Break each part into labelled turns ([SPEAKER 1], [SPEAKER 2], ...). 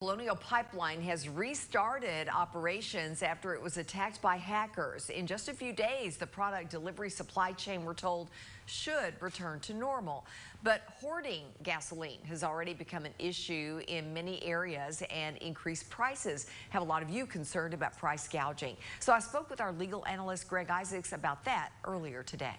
[SPEAKER 1] Colonial Pipeline has restarted operations after it was attacked by hackers. In just a few days, the product delivery supply chain, we're told, should return to normal. But hoarding gasoline has already become an issue in many areas, and increased prices have a lot of you concerned about price gouging. So I spoke with our legal analyst, Greg Isaacs, about that earlier today.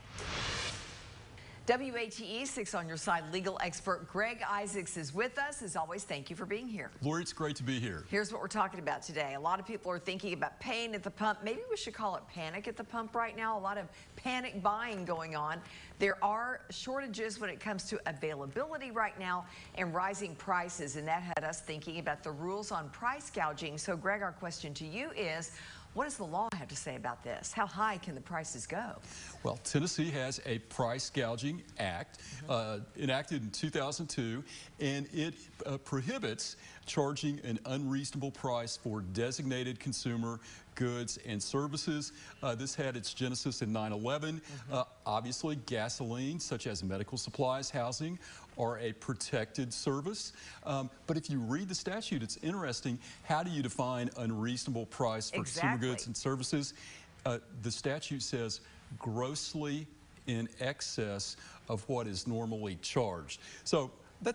[SPEAKER 1] WATE 6 on your side legal expert Greg Isaacs is with us. As always, thank you for being here.
[SPEAKER 2] Lori, it's great to be here.
[SPEAKER 1] Here's what we're talking about today. A lot of people are thinking about paying at the pump. Maybe we should call it panic at the pump right now. A lot of panic buying going on. There are shortages when it comes to availability right now and rising prices, and that had us thinking about the rules on price gouging. So, Greg, our question to you is, what does the law have to say about this? How high can the prices go?
[SPEAKER 2] Well, Tennessee has a price gouging act enacted in 2002, and it prohibits charging an unreasonable price for designated consumer goods and services. This had its genesis in 9/11. Obviously, gasoline, such as medical supplies, housing, are a protected service. But if you read the statute, it's interesting. How do you define unreasonable price for consumer goods and services? The statute says grossly in excess of what is normally charged. So that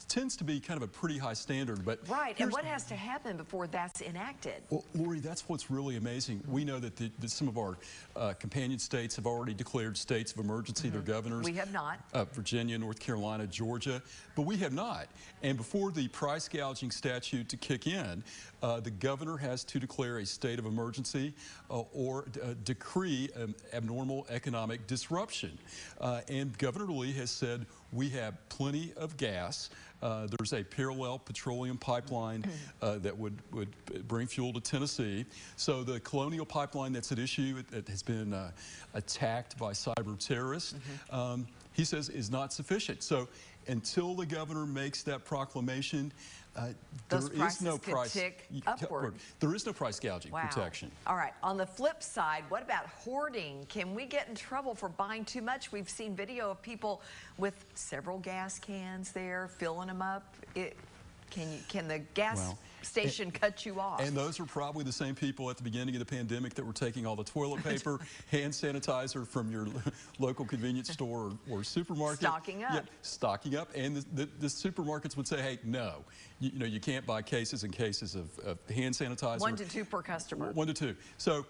[SPEAKER 2] tends to be kind of a pretty high standard. But
[SPEAKER 1] right, and what has to happen before that's enacted?
[SPEAKER 2] Well, Lori, that's what's really amazing. We know that, some of our companion states have already declared states of emergency, their governors.
[SPEAKER 1] We have not.
[SPEAKER 2] Virginia, North Carolina, Georgia, but we have not. And before the price gouging statute to kick in, the governor has to declare a state of emergency or decree abnormal economic disruption. And Governor Lee has said we have plenty of gas. There's a parallel petroleum pipeline that would bring fuel to Tennessee. So the Colonial Pipeline that's at issue, it has been attacked by cyber terrorists, he says is not sufficient. So until the governor makes that proclamation, there is no price
[SPEAKER 1] upward.
[SPEAKER 2] There is no price gouging protection.
[SPEAKER 1] All right. On the flip side, what about hoarding? Can we get in trouble for buying too much? We've seen video of people with several gas cans there, filling them up. Can the gas station cut you off? And
[SPEAKER 2] those are probably the same people at the beginning of the pandemic that were taking all the toilet paper, hand sanitizer from your local convenience store or supermarket.
[SPEAKER 1] Stocking up.
[SPEAKER 2] Yeah, stocking up. And the supermarkets would say, hey, no, you can't buy cases and cases of hand sanitizer.
[SPEAKER 1] 1 to 2 per customer.
[SPEAKER 2] 1 to 2. So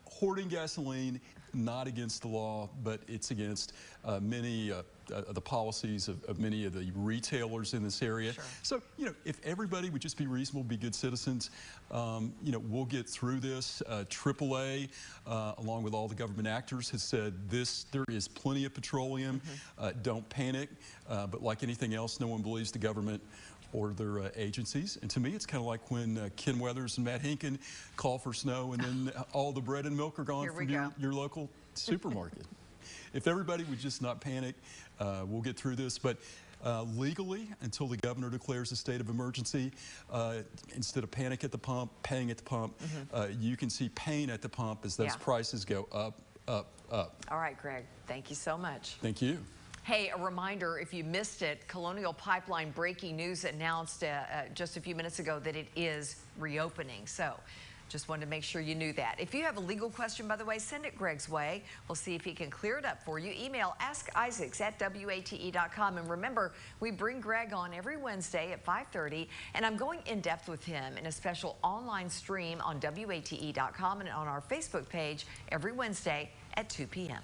[SPEAKER 2] hoarding gasoline, not against the law, but it's against many the policies of many of the retailers in this area.
[SPEAKER 1] Sure.
[SPEAKER 2] So, if everybody would just be reasonable, be good citizens, we'll get through this. AAA, along with all the government actors, has said there is plenty of petroleum. Don't panic. But like anything else, no one believes the government or their agencies. And to me, it's kind of like when Ken Weathers and Matt Hinken call for snow and then all the bread and milk are gone from your local supermarket. If everybody would just not panic, we'll get through this. But legally, until the governor declares a state of emergency, instead of panic at the pump, paying at the pump, you can see pain at the pump as those prices go up, up, up.
[SPEAKER 1] All right, Greg, thank you so much.
[SPEAKER 2] Thank you.
[SPEAKER 1] Hey, a reminder, if you missed it, Colonial Pipeline breaking news announced just a few minutes ago that it is reopening. So just wanted to make sure you knew that. If you have a legal question, by the way, send it Greg's way. We'll see if he can clear it up for you. Email askisaacs@wate.com. And remember, we bring Greg on every Wednesday at 5:30, and I'm going in depth with him in a special online stream on WATE.com and on our Facebook page every Wednesday at 2 p.m.